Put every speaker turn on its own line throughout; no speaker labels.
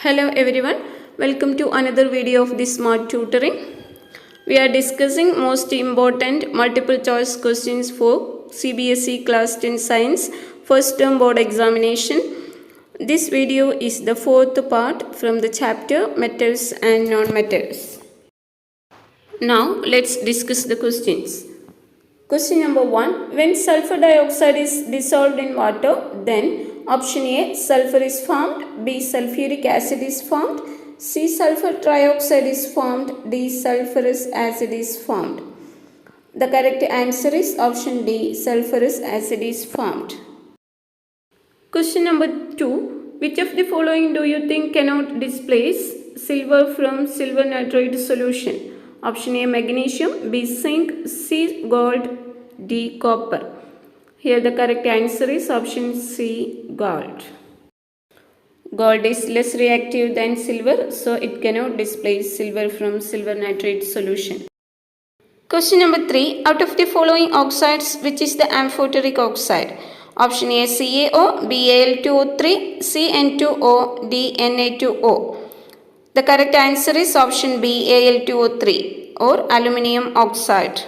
Hello everyone, welcome to another video of the Smart Tutoring. We are discussing most important multiple choice questions for CBSE Class 10 Science First Term Board Examination. This video is the fourth part from the chapter Metals and Non-Metals. Now let's discuss the questions. Question number 1. When sulfur dioxide is dissolved in water, then option A, sulfur is formed, B, sulfuric acid is formed, C, sulfur trioxide is formed, D, sulfurous acid is formed. The correct answer is option D, sulfurous acid is formed. Question number 2. Which of the following do you think cannot displace silver from silver nitrate solution? Option A, magnesium, B, zinc, C, gold, D, copper. Here the correct answer is option C, gold. Gold is less reactive than silver, so it cannot displace silver from silver nitrate solution. Question number 3. Out of the following oxides, which is the amphoteric oxide? Option A, CaO, B, Al2O3, C, N2O, D, Na2O. The correct answer is option B, Al2O3 or aluminium oxide.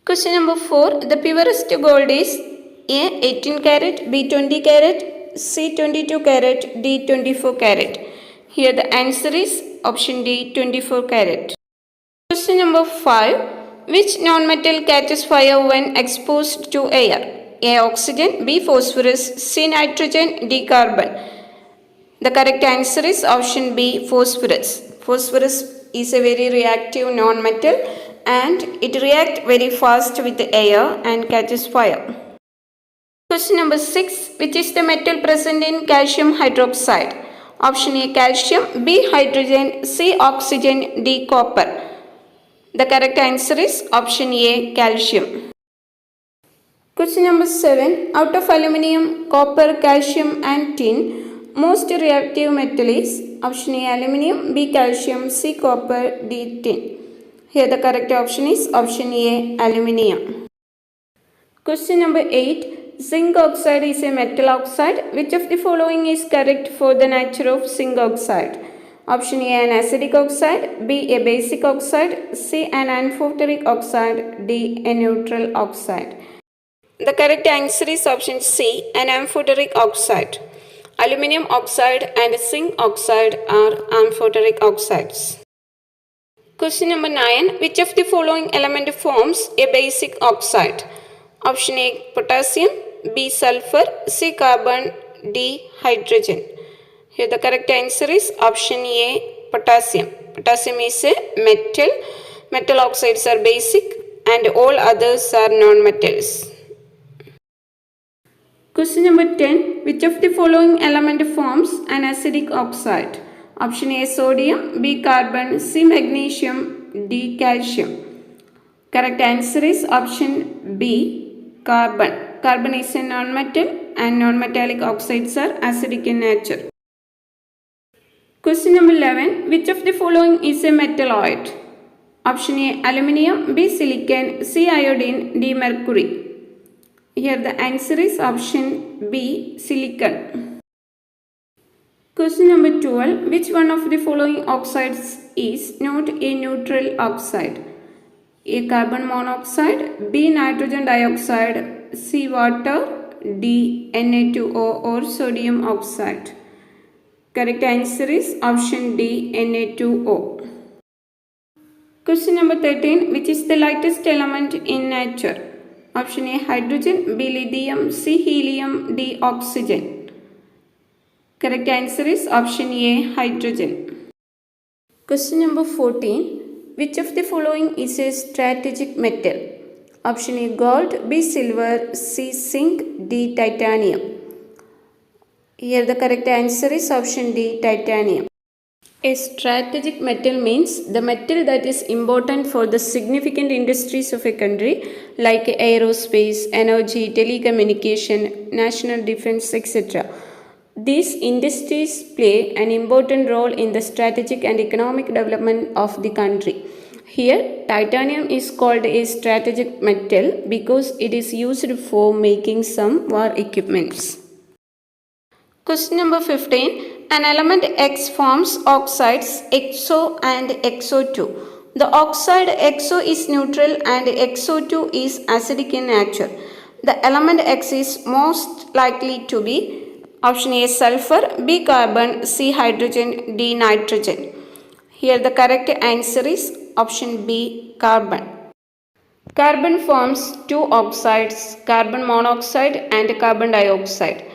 Question number 4. The purest gold is A, 18 carat, B, 20 carat, C, 22 carat, D, 24 carat. Here the answer is option D, 24 carat. Question number 5. Which non-metal catches fire when exposed to air? A, oxygen, B, phosphorus, C, nitrogen, D, carbon. The correct answer is option B, phosphorus. Phosphorus is a very reactive non-metal and it reacts very fast with the air and catches fire. Question number 6. Which is the metal present in calcium hydroxide? Option A, calcium, B, hydrogen, C, oxygen, D, copper. The correct answer is option A, calcium. Question number 7. Out of aluminium, copper, calcium and tin, most reactive metal is option A, aluminium, B, calcium, C, copper, D, tin. Here the correct option is option A, aluminium. Question number 8. Zinc oxide is a metal oxide. Which of the following is correct for the nature of zinc oxide? Option A, an acidic oxide, B, a basic oxide, C, an amphoteric oxide, D, a neutral oxide. The correct answer is option C, an amphoteric oxide. Aluminium oxide and zinc oxide are amphoteric oxides. Question number 9. Which of the following element forms a basic oxide? Option A, potassium, B, sulfur, C, carbon, D, hydrogen. Here the correct answer is option A, potassium. Potassium is a metal. Metal oxides are basic and all others are non-metals. Question number 10. Which of the following element forms an acidic oxide? Option A, sodium, B, carbon, C, magnesium, D, calcium. Correct answer is option B, carbon. Carbon is a non-metal and non-metallic oxides are acidic in nature. Question number 11. Which of the following is a metalloid? Option A, aluminium, B, silicon, C, iodine, D, mercury. Here the answer is option B, silicon. Question number 12. Which one of the following oxides is not a neutral oxide? A, carbon monoxide, B, nitrogen dioxide, C, water, D, Na2O or sodium oxide. Correct answer is option D, Na2O. Question number 13. Which is the lightest element in nature? Option A, hydrogen, B, lithium, C, helium, D, oxygen. Correct answer is option A, hydrogen. Question number 14. Which of the following is a strategic metal? Option A, gold, B, silver, C, zinc, D, titanium. Here the correct answer is option D, titanium. A strategic metal means the metal that is important for the significant industries of a country like aerospace, energy, telecommunication, national defense, etc. These industries play an important role in the strategic and economic development of the country. Here, titanium is called a strategic metal because it is used for making some war equipments. Question number 15. an element X forms oxides XO and XO2. The oxide XO is neutral and XO2 is acidic in nature. The element X is most likely to be option A sulfur, B carbon, C hydrogen, D nitrogen. Here the correct answer is option B carbon. Carbon forms two oxides, carbon monoxide and carbon dioxide.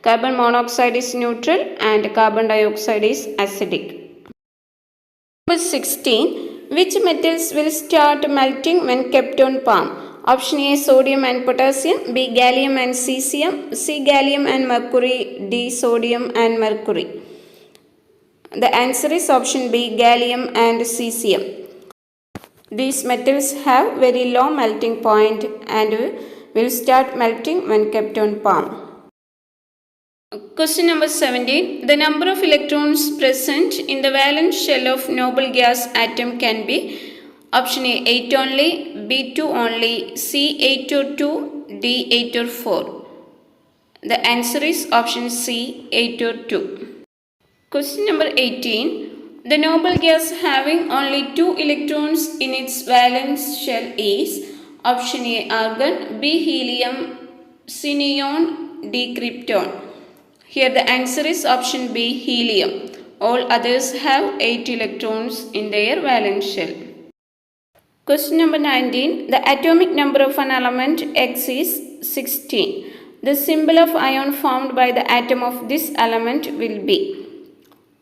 Carbon monoxide is neutral and carbon dioxide is acidic. Number 16. Which metals will start melting when kept on palm? Option A sodium and potassium, B gallium and cesium, C gallium and mercury, D sodium and mercury. The answer is option B gallium and cesium. These metals have very low melting point and will start melting when kept on palm. Question number 17. The number of electrons present in the valence shell of noble gas atom can be option A 8 only, B 2 only, C 8 or 2, D 8 or 4. The answer is option C 8 or 2. Question number 18. The noble gas having only 2 electrons in its valence shell is option A argon, B helium, C neon, D krypton. Here the answer is option B helium. All others have 8 electrons in their valence shell. Question number 19. The atomic number of an element X is 16. The symbol of ion formed by the atom of this element will be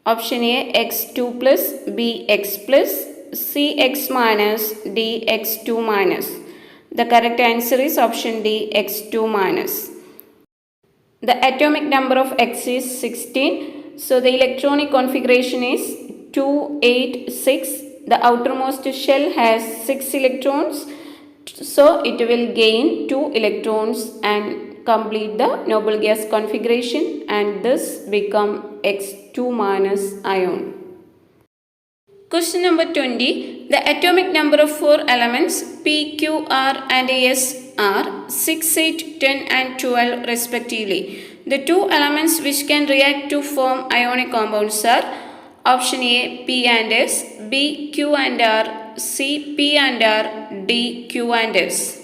option A X2 plus, B X plus, C X minus, D X2 minus. The correct answer is option D X2 minus. The atomic number of X is 16. So the electronic configuration is 2, 8, 6. The outermost shell has 6 electrons. So it will gain 2 electrons and complete the noble gas configuration and thus become X2 minus ion. Question number 20. The atomic number of 4 elements P, Q, R and S are 6, 8, 10 and 12 respectively. The two elements which can react to form ionic compounds are option A P and S, B Q and R, C P and R, D Q and S.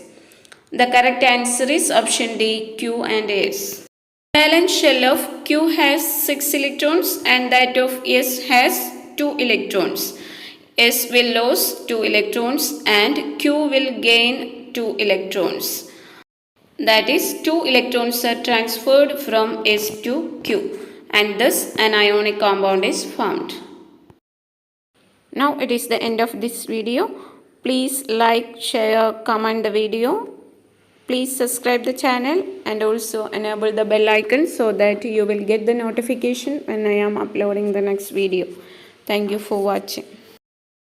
The correct answer is option D Q and S. The valence shell of Q has 6 electrons and that of S has 2 electrons. S will lose 2 electrons and Q will gain 2 electrons. That is 2 electrons are transferred from S to Q and thus an ionic compound is formed. Now it is the end of this video. Please like, share, comment the video. Please subscribe the channel and also enable the bell icon so that you will get the notification when I am uploading the next video. Thank you for watching.